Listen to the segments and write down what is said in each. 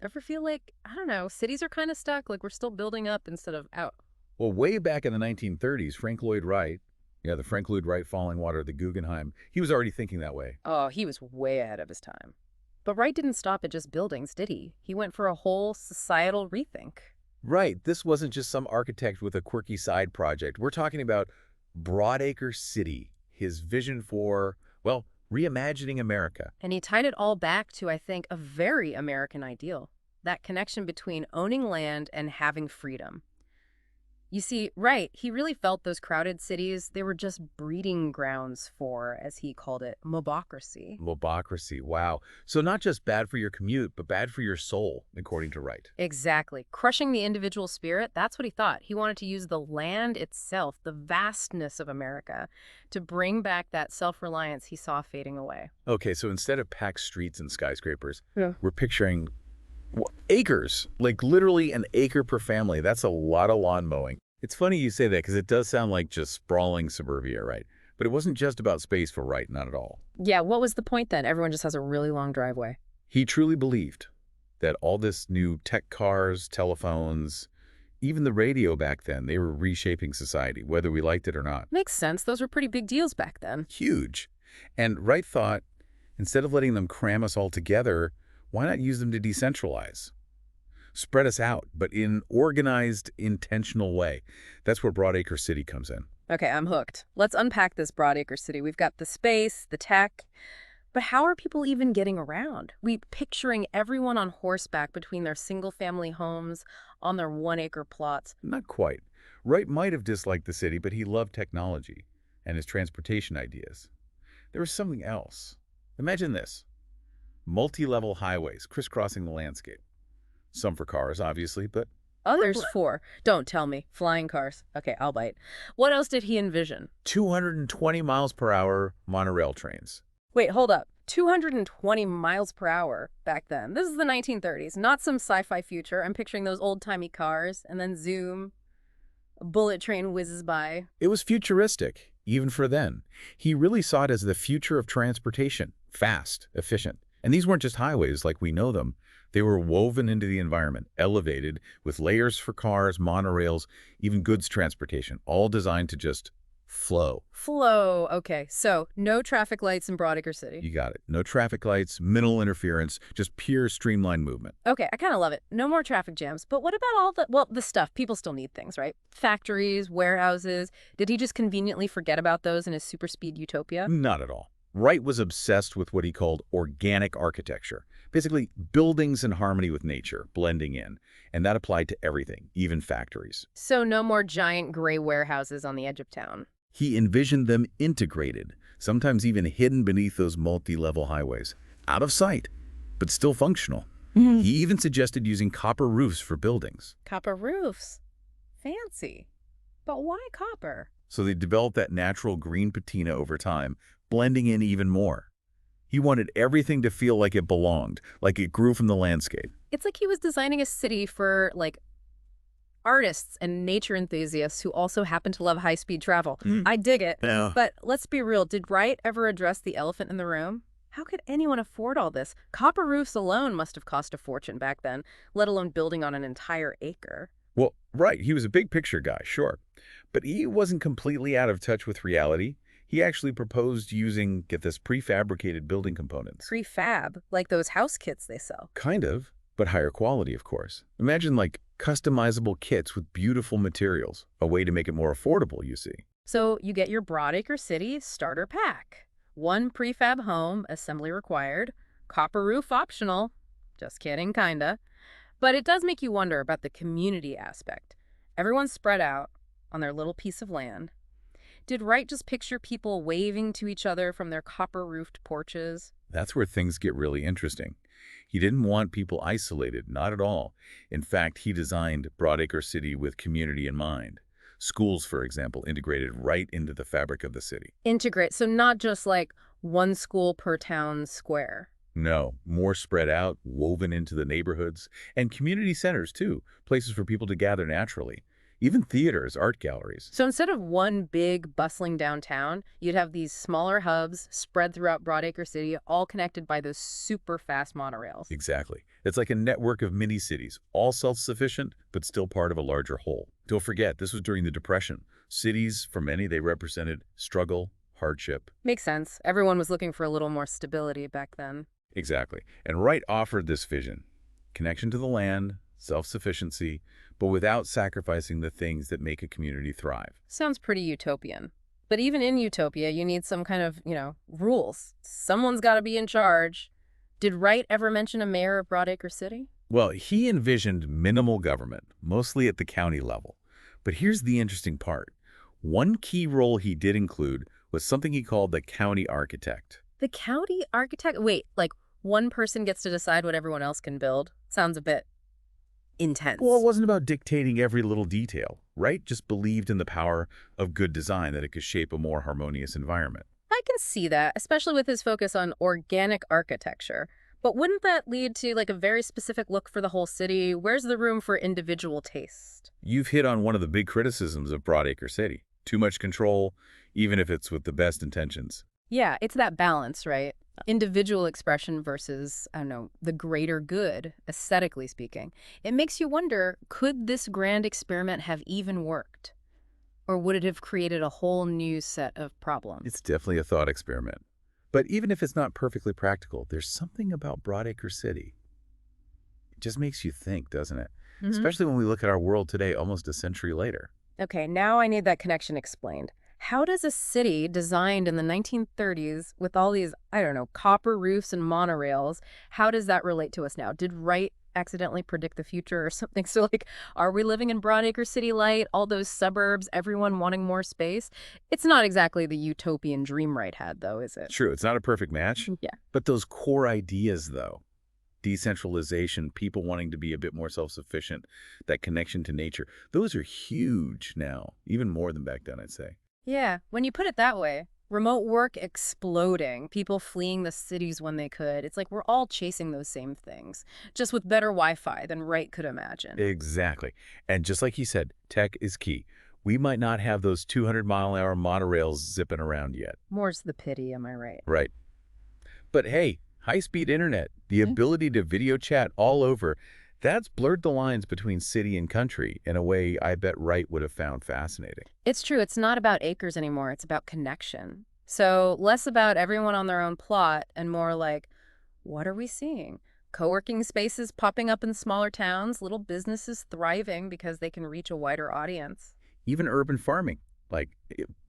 Ever feel like, I don't know, cities are kind of stuck, like we're still building up instead of out? Well, way back in the 1930s, Frank Lloyd Wright, yeah, the Frank Lloyd Wright Falling Water, the Guggenheim, he was already thinking that way. Oh, he was way ahead of his time. But Wright didn't stop at just buildings, did he? He went for a whole societal rethink. Right, this wasn't just some architect with a quirky side project. We're talking about Broadacre City, his vision for, well, reimagining America. And he tied it all back to, I think, a very American ideal, that connection between owning land and having freedom. You see, right, he really felt those crowded cities, they were just breeding grounds for, as he called it, mobocracy. Lobocracy, wow. So not just bad for your commute, but bad for your soul, according to Wright. Exactly. Crushing the individual spirit, that's what he thought. He wanted to use the land itself, the vastness of America, to bring back that self-reliance he saw fading away. Okay, so instead of packed streets and skyscrapers, Yeah. we're picturing acres, like literally an acre per family. That's a lot of lawn mowing. It's funny you say that because it does sound like just sprawling suburbia, right? But it wasn't just about space for Wright, not at all. Yeah, what was the point then? Everyone just has a really long driveway. He truly believed that all this new tech cars, telephones, even the radio back then, they were reshaping society, whether we liked it or not. Makes sense. Those were pretty big deals back then. Huge. And Wright thought, instead of letting them cram us all together, why not use them to decentralize? Spread us out, but in organized, intentional way. That's where Broadacre City comes in. Okay, I'm hooked. Let's unpack this Broadacre city. We've got the space, the tech, but how are people even getting around? We picturing everyone on horseback between their single-family homes on their 1 acre plots. Not quite. Wright might have disliked the city, but he loved technology and his transportation ideas. There was something else. Imagine this. Multi-level highways crisscrossing the landscape. Some for cars, obviously, but Others for, don't tell me, flying cars. Okay, I'll bite. What else did he envision? 220 miles per hour monorail trains. Wait, hold up. 220 miles per hour back then. This is the 1930s, not some sci-fi future. I'm picturing those old-timey cars, and then zoom, a bullet train whizzes by. It was futuristic, even for then. He really saw it as the future of transportation, fast, efficient. And these weren't just highways like we know them. They were woven into the environment, elevated, with layers for cars, monorails, even goods transportation, all designed to just flow. Flow. Okay, so no traffic lights in Broadacre City. You got it. No traffic lights, minimal interference, just pure streamlined movement. Okay, I kind of love it. No more traffic jams. But what about all the, well, the stuff? People still need things, right? Factories, warehouses. Did he just conveniently forget about those in his super speed utopia? Not at all. Wright was obsessed with what he called organic architecture, basically buildings in harmony with nature, blending in. And that applied to everything, even factories. So no more giant gray warehouses on the edge of town. He envisioned them integrated, sometimes even hidden beneath those multi-level highways. Out of sight, but still functional. He even suggested using copper roofs for buildings. Copper roofs. Fancy. But why copper? So they developed that natural green patina over time, blending in even more. He wanted everything to feel like it belonged, like it grew from the landscape. It's like he was designing a city for, like, artists and nature enthusiasts who also happen to love high-speed travel. I dig it. Yeah. But let's be real, did Wright ever address the elephant in the room? How could anyone afford all this? Copper roofs alone must have cost a fortune back then, let alone building on an entire acre. Well, right, he was a big picture guy, sure. But he wasn't completely out of touch with reality. He actually proposed using, get this, prefabricated building components. Prefab, like those house kits they sell. Kind of, but higher quality, of course. Imagine like customizable kits with beautiful materials, a way to make it more affordable, you see. So you get your Broadacre City starter pack. One prefab home, assembly required, copper roof optional. Just kidding, kinda. But it does make you wonder about the community aspect. Everyone's spread out on their little piece of land. Did Wright just picture people waving to each other from their copper-roofed porches? That's where things get really interesting. He didn't want people isolated, not at all. In fact, he designed Broadacre City with community in mind. Schools, for example, integrated right into the fabric of the city. Integrate, so not just like one school per town square. No, more spread out, woven into the neighborhoods, and community centers, too, places for people to gather naturally. even theaters, art galleries. So instead of one big, bustling downtown, you'd have these smaller hubs spread throughout Broadacre City, all connected by those super fast monorails. Exactly. It's like a network of mini-cities, all self-sufficient, but still part of a larger whole. Don't forget, this was during the Depression. Cities, for many, they represented struggle, hardship. Makes sense. Everyone was looking for a little more stability back then. Exactly. And Wright offered this vision: connection to the land, self-sufficiency, but without sacrificing the things that make a community thrive. Sounds pretty utopian. But even in utopia, you need some kind of, rules. Someone's got to be in charge. Did Wright ever mention a mayor of Broadacre City? Well, he envisioned minimal government, mostly at the county level. But here's the interesting part. One key role he did include was something he called the county architect. The county architect? Wait, like one person gets to decide what everyone else can build? Sounds a bit intense. Well, it wasn't about dictating every little detail. Wright just believed in the power of good design, that it could shape a more harmonious environment. I can see that, especially with his focus on organic architecture. But wouldn't that lead to like a very specific look for the whole city? Where's the room for individual taste? You've hit on one of the big criticisms of Broadacre City. Too much control, even if it's with the best intentions. Yeah, it's that balance, right? Individual expression versus, I don't know, the greater good, aesthetically speaking. It makes you wonder, could this grand experiment have even worked? Or would it have created a whole new set of problems? It's definitely a thought experiment. But even if it's not perfectly practical, there's something about Broadacre City. It just makes you think, doesn't it? Especially when we look at our world today, almost a century later. Okay, now I need that connection explained. How does a city designed in the 1930s with all these, I don't know, copper roofs and monorails, how does that relate to us now? Did Wright accidentally predict the future or something? So like, are we living in Broadacre City light, all those suburbs, everyone wanting more space? It's not exactly the utopian dream Wright had, though, is it? True, it's not a perfect match. Yeah. But those core ideas, though, decentralization, people wanting to be a bit more self-sufficient, that connection to nature, those are huge now, even more than back then, I'd say. Yeah, when you put it that way, remote work exploding, people fleeing the cities when they could. It's like we're all chasing those same things, just with better Wi-Fi than Wright could imagine. Exactly. And just like he said, tech is key. We might not have those 200-mile-an-hour monorails zipping around yet. More's the pity, am I right? Right. But hey, high-speed internet, the ability to video chat all over, that's blurred the lines between city and country in a way I bet Wright would have found fascinating. It's true, it's not about acres anymore, it's about connection. So less about everyone on their own plot and more like, what are we seeing? Co-working spaces popping up in smaller towns, little businesses thriving because they can reach a wider audience. Even urban farming, like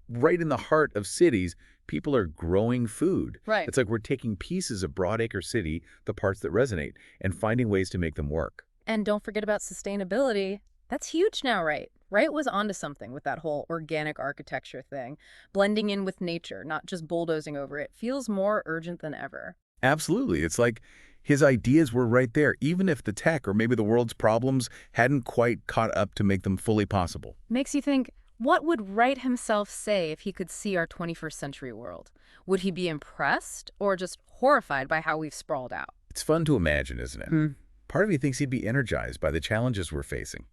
right in the heart of cities, people are growing food. Right. It's like we're taking pieces of Broadacre City, the parts that resonate, and finding ways to make them work. And don't forget about sustainability. That's huge now, right? Wright was onto something with that whole organic architecture thing. Blending in with nature, not just bulldozing over it, feels more urgent than ever. Absolutely. It's like his ideas were right there, even if the tech or maybe the world's problems hadn't quite caught up to make them fully possible. Makes you think, what would Wright himself say if he could see our 21st century world? Would he be impressed or just horrified by how we've sprawled out? It's fun to imagine, isn't it? Part of me thinks he'd be energized by the challenges we're facing,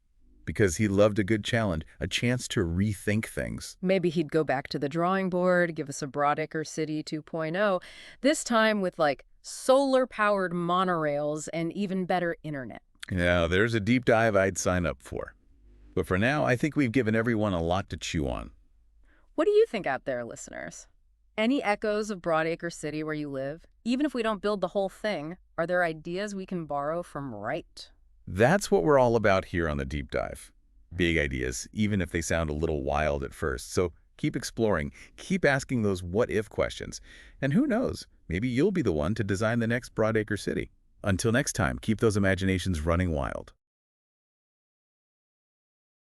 because he loved a good challenge, a chance to rethink things. Maybe he'd go back to the drawing board, give us a Broadacre City 2.0, this time with like solar-powered monorails and even better internet. Yeah, there's a deep dive I'd sign up for. But for now, I think we've given everyone a lot to chew on. What do you think out there, listeners? Any echoes of Broadacre City where you live? Even if we don't build the whole thing, are there ideas we can borrow from Wright? That's what we're all about here on the Deep Dive. Big ideas, even if they sound a little wild at first. So keep exploring, keep asking those what-if questions. And who knows, maybe you'll be the one to design the next Broadacre City. Until next time, keep those imaginations running wild.